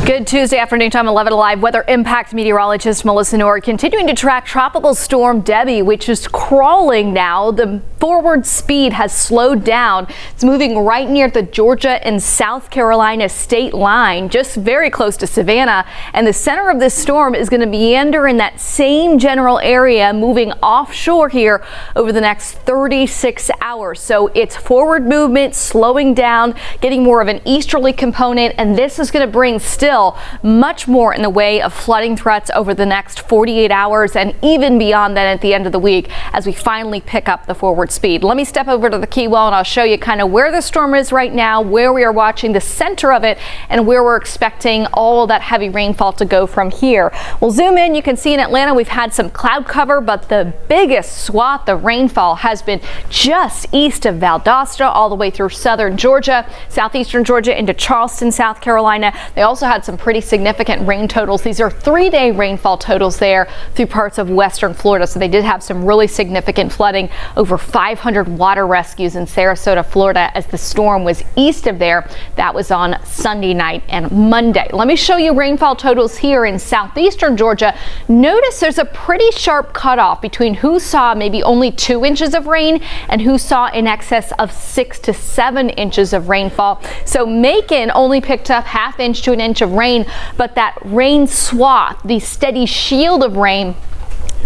Good Tuesday afternoon time, 11 Alive. Weather impact meteorologist Melissa Noor continuing to track Tropical Storm Debby, which is crawling now. The forward speed has slowed down. It's moving right near the Georgia and South Carolina state line, just very close to Savannah. And the center of this storm is going to meander in that same general area, moving offshore here over the next 36 hours. So it's forward movement slowing down, getting more of an easterly component, and this is going to bring still much more in the way of flooding threats over the next 48 hours and even beyond that at the end of the week as we finally pick up the forward speed. Let me step over to the key well and I'll show you kind of where the storm is right now, where we are watching the center of it, and where we're expecting all that heavy rainfall to go from here. We'll zoom in. You can see in Atlanta we've had some cloud cover, but the biggest swath of rainfall has been just east of Valdosta all the way through southern Georgia, southeastern Georgia into Charleston, South Carolina. They also had some pretty significant rain totals. These are 3-day rainfall totals there through parts of western Florida. So they did have some really significant flooding, over 500 water rescues in Sarasota, Florida, as the storm was east of there. That was on Sunday night and Monday. Let me show you rainfall totals here in southeastern Georgia. Notice there's a pretty sharp cutoff between who saw maybe only 2 inches of rain and who saw in excess of 6 to 7 inches of rainfall. So Macon only picked up ½ inch to an inch of rain, but that rain swath, the steady shield of rain,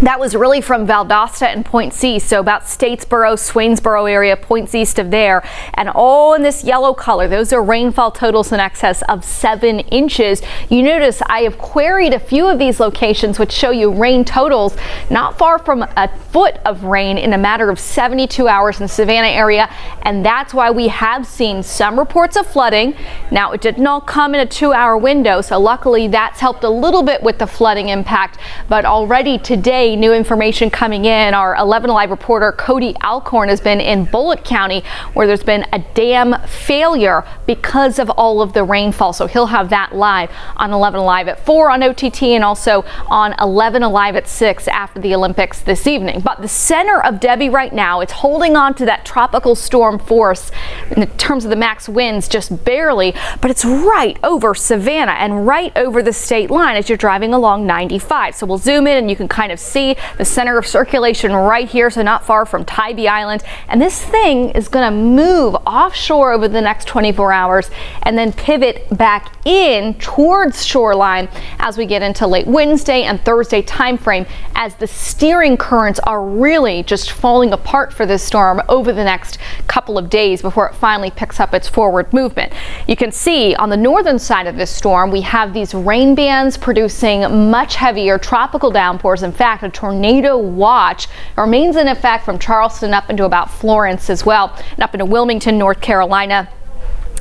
that was really from Valdosta and Point C, so about Statesboro, Swainsboro area, points east of there, and all in this yellow color. Those are rainfall totals in excess of 7 inches. You notice I have queried a few of these locations which show you rain totals not far from a foot of rain in a matter of 72 hours in the Savannah area, and that's why we have seen some reports of flooding. Now, it didn't all come in a 2-hour window, so luckily that's helped a little bit with the flooding impact, but already today, new information coming in. Our 11 Alive reporter Cody Alcorn has been in Bullitt County where there's been a dam failure because of all of the rainfall. So he'll have that live on 11 Alive at 4 on OTT and also on 11 Alive at 6 after the Olympics this evening. But the center of Debby right now, it's holding on to that tropical storm force in terms of the max winds just barely, but it's right over Savannah and right over the state line as you're driving along 95. So we'll zoom in and you can kind of see the center of circulation right here, so not far from Tybee Island. And this thing is going to move offshore over the next 24 hours and then pivot back in towards shoreline as we get into late Wednesday and Thursday time frame, as the steering currents are really just falling apart for this storm over the next couple of days before it finally picks up its forward movement. You can see on the northern side of this storm we have these rain bands producing much heavier tropical downpours. In fact, a tornado watch remains in effect from Charleston up into about Florence as well, and up into Wilmington, North Carolina.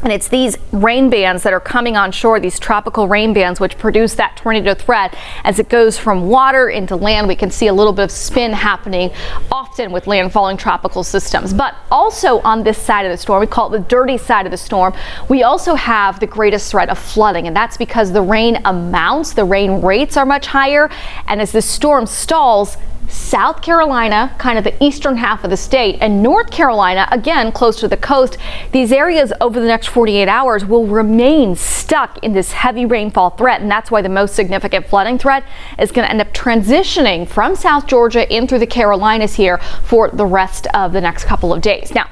And it's these rain bands that are coming on shore, these tropical rain bands, which produce that tornado threat as it goes from water into land. We can see a little bit of spin happening often with landfalling tropical systems. But also on this side of the storm, we call it the dirty side of the storm, we also have the greatest threat of flooding. And that's because the rain amounts, the rain rates are much higher. And as the storm stalls, South Carolina, kind of the eastern half of the state, and North Carolina, again close to the coast, these areas over the next 48 hours will remain stuck in this heavy rainfall threat. And that's why the most significant flooding threat is going to end up transitioning from South Georgia in through the Carolinas here for the rest of the next couple of days. Now,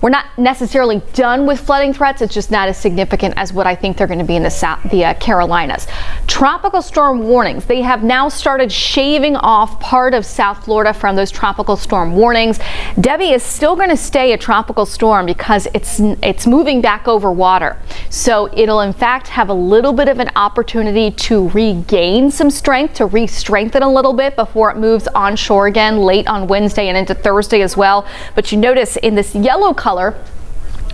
we're not necessarily done with flooding threats. It's just not as significant as what I think they're going to be in the Carolinas. Tropical storm warnings. They have now started shaving off part of South Florida from those tropical storm warnings. Debby is still going to stay a tropical storm because it's moving back over water. So it'll in fact have a little bit of an opportunity to regain some strength, to re-strengthen a little bit before it moves onshore again late on Wednesday and into Thursday as well. But you notice in this yellow color,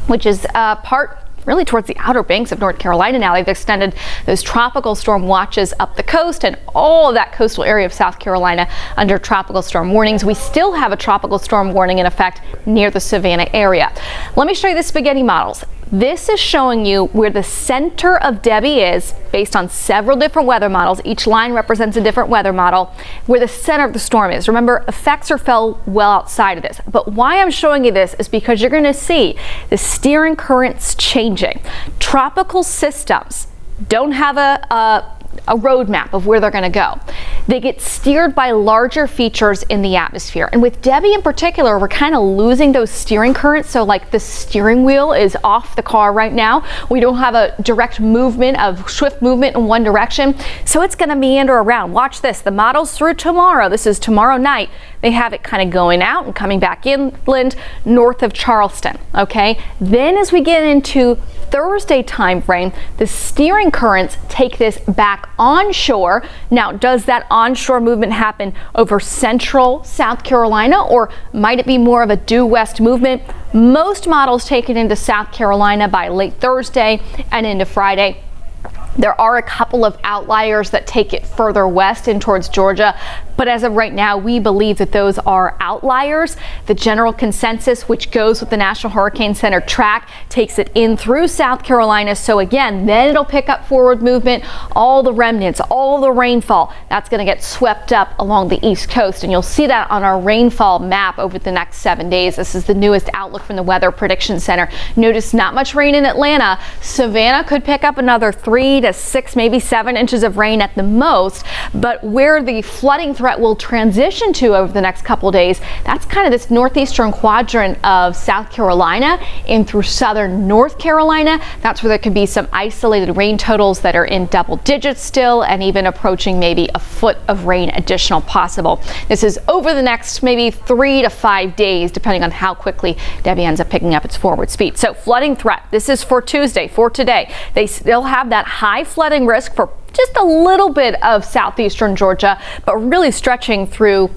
which is part really towards the outer banks of North Carolina now, they've extended those tropical storm watches up the coast and all of that coastal area of South Carolina under tropical storm warnings. We still have a tropical storm warning in effect near the Savannah area. Let me show you the spaghetti models. This is showing you where the center of Debby is based on several different weather models. Each line represents a different weather model, where the center of the storm is. Remember, effects are felt well outside of this. But why I'm showing you this is because you're going to see the steering currents changing. Tropical systems don't have a roadmap of where they're going to go. They get steered by larger features in the atmosphere. And with Debby in particular, we're kind of losing those steering currents. So like the steering wheel is off the car right now. We don't have a direct movement of swift movement in one direction. So it's going to meander around. Watch this. The models through tomorrow. This is tomorrow night. They have it kind of going out and coming back inland north of Charleston. Okay. Then as we get into Thursday time frame, the steering currents take this back onshore. Now, does that onshore movement happen over central South Carolina, or might it be more of a due west movement? Most models take it into South Carolina by late Thursday and into Friday. There are a couple of outliers that take it further west and towards Georgia, but as of right now, we believe that those are outliers. The general consensus, which goes with the National Hurricane Center track, takes it in through South Carolina. So again, then it'll pick up forward movement. All the remnants, all the rainfall, that's going to get swept up along the East Coast. And you'll see that on our rainfall map over the next 7 days. This is the newest outlook from the Weather Prediction Center. Notice not much rain in Atlanta. Savannah could pick up another 3 to 6, maybe 7 inches of rain at the most. But where the flooding threat will transition to over the next couple days, that's kind of this northeastern quadrant of South Carolina in through southern North Carolina. That's where there could be some isolated rain totals that are in double digits still, and even approaching maybe a foot of rain additional possible. This is over the next maybe 3 to 5 days, depending on how quickly Debby ends up picking up its forward speed. So flooding threat, this is for Tuesday, for today. They still have that high flooding risk for just a little bit of southeastern Georgia, but really stretching through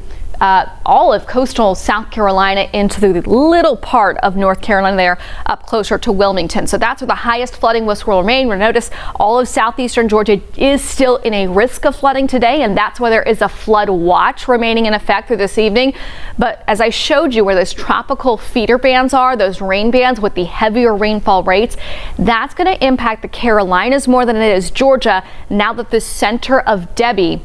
all of coastal South Carolina into the little part of North Carolina there up closer to Wilmington. So that's where the highest flooding risk will remain. We'll notice all of southeastern Georgia is still in a risk of flooding today, and that's why there is a flood watch remaining in effect through this evening. But as I showed you where those tropical feeder bands are, those rain bands with the heavier rainfall rates, that's going to impact the Carolinas more than it is Georgia now that the center of Debby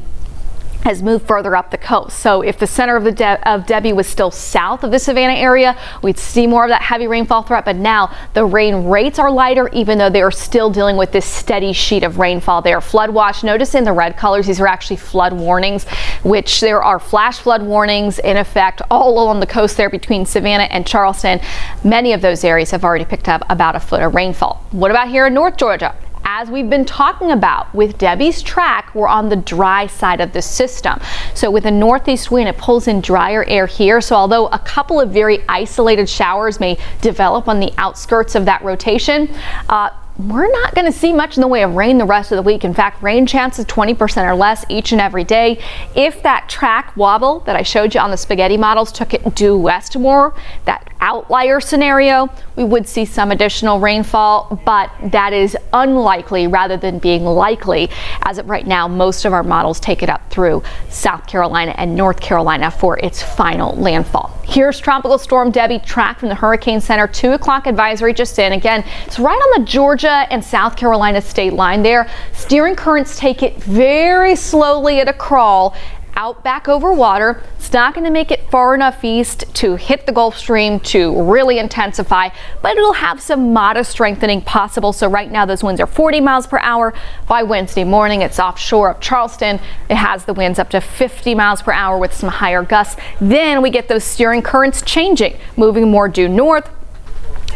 has moved further up the coast. So if the center of Debby was still south of the Savannah area, we'd see more of that heavy rainfall threat. But now the rain rates are lighter, even though they are still dealing with this steady sheet of rainfall there. Flood watch, notice in the red colors, these are actually flood warnings, which there are flash flood warnings in effect all along the coast there between Savannah and Charleston. Many of those areas have already picked up about a foot of rainfall. What about here in North Georgia? As we've been talking about with Debby's track, we're on the dry side of the system. So with a northeast wind, it pulls in drier air here. So although a couple of very isolated showers may develop on the outskirts of that rotation, we're not going to see much in the way of rain the rest of the week. In fact, rain chances 20% or less each and every day. If that track wobble that I showed you on the spaghetti models took it due west more, that outlier scenario, we would see some additional rainfall, but that is unlikely rather than being likely. As of right now, most of our models take it up through South Carolina and North Carolina for its final landfall. Here's Tropical Storm Debby track from the Hurricane Center. 2 o'clock advisory just in. Again, it's right on the Georgia and South Carolina state line there. Steering currents take it very slowly at a crawl out back over water. It's not going to make it far enough east to hit the Gulf Stream to really intensify, but it'll have some modest strengthening possible. So right now those winds are 40 miles per hour. By Wednesday morning, it's offshore of Charleston. It has the winds up to 50 miles per hour with some higher gusts. Then we get those steering currents changing, moving more due north,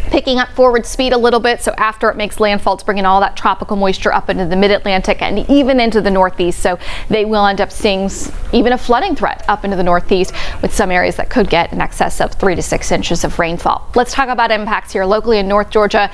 picking up forward speed a little bit. So after it makes landfall, it's bringing all that tropical moisture up into the mid-Atlantic and even into the Northeast. So they will end up seeing even a flooding threat up into the Northeast with some areas that could get in excess of 3 to 6 inches of rainfall. Let's talk about impacts here locally in North Georgia.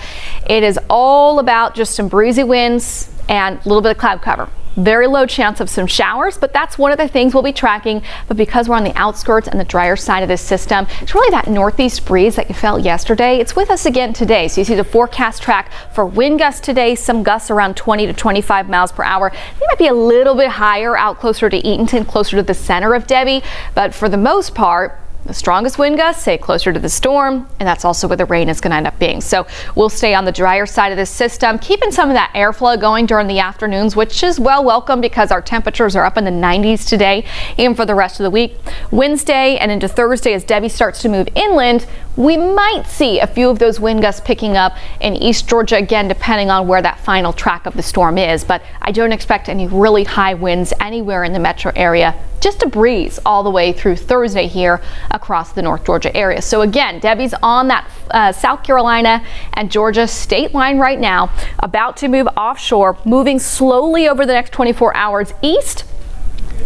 It is all about just some breezy winds and a little bit of cloud cover. Very low chance of some showers, but that's one of the things we'll be tracking. But because we're on the outskirts and the drier side of this system, it's really that northeast breeze that you felt yesterday. It's with us again today. So you see the forecast track for wind gusts today, some gusts around 20 to 25 miles per hour. They might be a little bit higher out closer to Eatonton, closer to the center of Debby, but for the most part, The strongest wind gusts stay closer to the storm, and that's also where the rain is going to end up being. So we'll stay on the drier side of this system, keeping some of that airflow going during the afternoons, which is well welcome because our temperatures are up in the 90s today and for the rest of the week. Wednesday and into Thursday, as Debby starts to move inland, we might see a few of those wind gusts picking up in East Georgia again, depending on where that final track of the storm is. But I don't expect any really high winds anywhere in the metro area. Just a breeze all the way through Thursday here across the North Georgia area. So again, Debby's on that South Carolina and Georgia state line right now, about to move offshore, moving slowly over the next 24 hours east.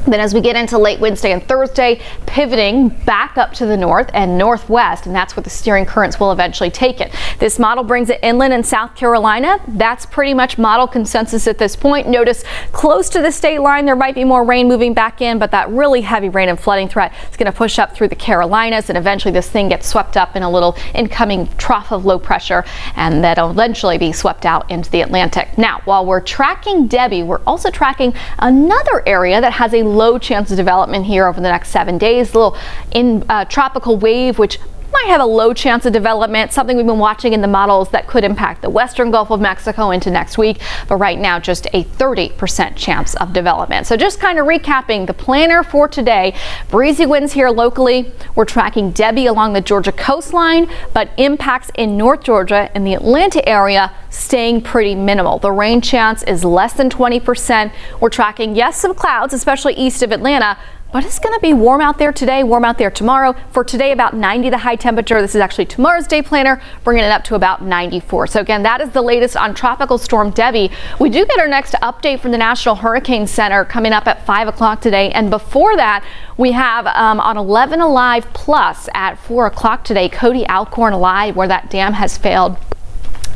Then as we get into late Wednesday and Thursday, pivoting back up to the north and northwest, and that's where the steering currents will eventually take it. This model brings it inland in South Carolina. That's pretty much model consensus at this point. Notice close to the state line, there might be more rain moving back in, but that really heavy rain and flooding threat is going to push up through the Carolinas, and eventually this thing gets swept up in a little incoming trough of low pressure, and that'll eventually be swept out into the Atlantic. Now, while we're tracking Debby, we're also tracking another area that has a low chance of development here over the next 7 days. A little tropical wave, which might have a low chance of development, something we've been watching in the models that could impact the western Gulf of Mexico into next week, but right now just a 30% chance of development. So just kind of recapping the planner for today, breezy winds here locally. We're tracking Debby along the Georgia coastline, but impacts in North Georgia and the Atlanta area staying pretty minimal. The rain chance is less than 20%. We're tracking, yes, some clouds, especially east of Atlanta, but it's going to be warm out there today, warm out there tomorrow. For today, about 90 the high temperature. This is actually tomorrow's day planner, bringing it up to about 94. So again, that is the latest on Tropical Storm Debby. We do get our next update from the National Hurricane Center coming up at 5 o'clock today. And before that, we have on 11 Alive Plus at 4 o'clock today, Cody Alcorn Alive, where that dam has failed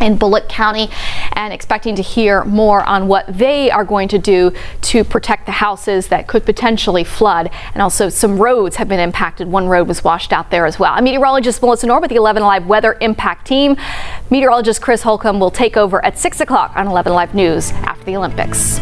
in Bullitt County, and expecting to hear more on what they are going to do to protect the houses that could potentially flood. And also some roads have been impacted. One road was washed out there as well. I'm meteorologist Melissa Knorr with the 11 Alive Weather Impact Team. Meteorologist Chris Holcomb will take over at 6 o'clock on 11 Alive News after the Olympics.